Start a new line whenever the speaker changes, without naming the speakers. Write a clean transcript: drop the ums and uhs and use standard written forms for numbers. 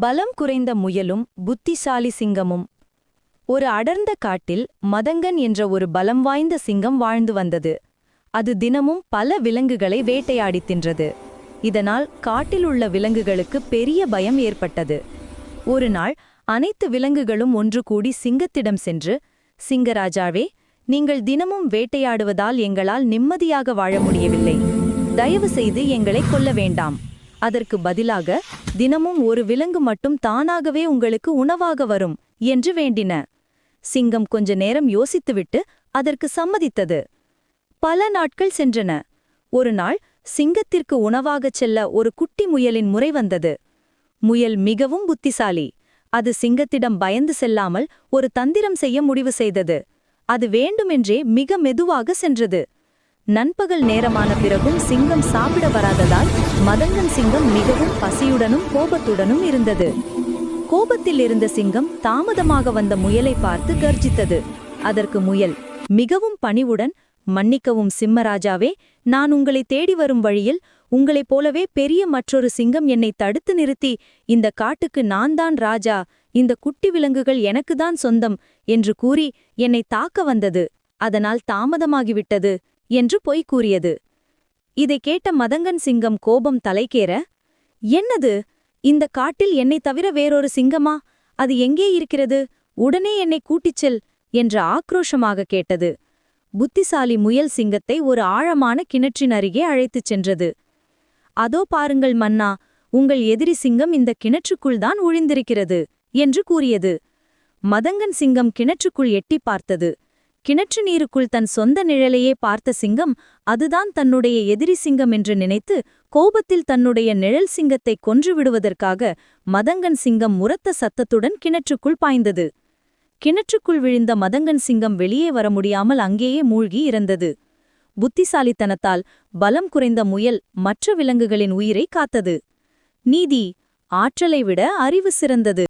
பலம் குறைந்த முயலும் புத்திசாலி சிங்கமும். ஒரு அடர்ந்த காட்டில் மதங்கன் என்ற ஒரு பலம் வாய்ந்த சிங்கம் வாழ்ந்து வந்தது. அது தினமும் பல விலங்குகளை வேட்டையாடித் தின்றது. இதனால் காட்டில் உள்ள விலங்குகளுக்கு பெரிய பயம் ஏற்பட்டது. ஒரு நாள் அனைத்து விலங்குகளும் ஒன்று கூடி சிங்கத்திடம் சென்று, சிங்கராஜாவே, நீங்கள் தினமும் வேட்டையாடுவதால் எங்களால் நிம்மதியாக வாழ முடியவில்லை. தயவு செய்து எங்களை கொல்ல வேண்டாம். அதற்கு பதிலாக தினமும் ஒரு விலங்கு மட்டும் தானாகவே உங்களுக்கு உணவாக வரும் என்று வேண்டின. சிங்கம் கொஞ்ச நேரம் யோசித்துவிட்டு அதற்கு சம்மதித்தது. பல நாட்கள் சென்றன. ஒரு நாள் சிங்கத்திற்கு உணவாகச் செல்ல ஒரு குட்டி முயலின் முறை வந்தது. முயல் மிகவும் புத்திசாலி. அது சிங்கத்திடம் பயந்து செல்லாமல் ஒரு தந்திரம் செய்ய முடிவு செய்தது. அது வேண்டுமென்றே மிக மெதுவாக சென்றது. நண்பகல் நேரமான பிறகும் சிங்கம் சாப்பிட வராததால் மதங்கன் சிங்கம் மிகவும் பசியுடனும் கோபத்துடனும் இருந்தது. கோபத்தில் இருந்த சிங்கம் தாமதமாக வந்த முயலை பார்த்து கர்ஜித்தது. அதற்கு முயல் மிகவும் பணிவுடன், மன்னிக்கவும் சிம்மராஜாவே, நான் உங்களை தேடி வரும் வழியில் உங்களைப் போலவே பெரிய மற்றொரு சிங்கம் என்னை தடுத்து நிறுத்தி, இந்த காட்டுக்கு நான் தான் ராஜா, இந்த குட்டி விலங்குகள் எனக்குதான் சொந்தம் என்று கூறி என்னை தாக்க வந்தது. அதனால் தாமதமாகிவிட்டது என்று பொய் கூறியது. இதை கேட்ட மதங்கன் சிங்கம் கோபம் தலைக்கேற, என்னது, இந்த காட்டில் என்னை தவிர வேறொரு சிங்கமா? அது எங்கே இருக்கிறது? உடனே என்னை கூட்டிச் செல் என்று ஆக்ரோஷமாக கேட்டது. புத்திசாலி முயல் சிங்கத்தை ஒரு ஆழமான கிணற்றின் அருகே அழைத்துச் சென்றது. அதோ பாருங்கள் மன்னா, உங்கள் எதிரி சிங்கம் இந்த கிணற்றுக்குள் தான் ஒழிந்திருக்கிறது என்று கூறியது. மதங்கன் சிங்கம் கிணற்றுக்குள் எட்டி பார்த்தது. கிணற்று நீருக்குள் தன் சொந்த நிழலையே பார்த்த சிங்கம் அதுதான் தன்னுடைய எதிரி சிங்கம் என்று நினைத்து கோபத்தில் தன்னுடைய நிழல் சிங்கத்தை கொன்றுவிடுவதற்காக மதங்கன் சிங்கம் உரத்த சத்தத்துடன் கிணற்றுக்குள் பாய்ந்தது. கிணற்றுக்குள் விழுந்த மதங்கன் சிங்கம் வெளியே வர முடியாமல் அங்கேயே மூழ்கி இறந்தது. புத்திசாலித்தனத்தால் பலம் குறைந்த முயல் மற்ற விலங்குகளின் உயிரை காத்தது. நீதி: ஆற்றலை விட அறிவு சிறந்தது.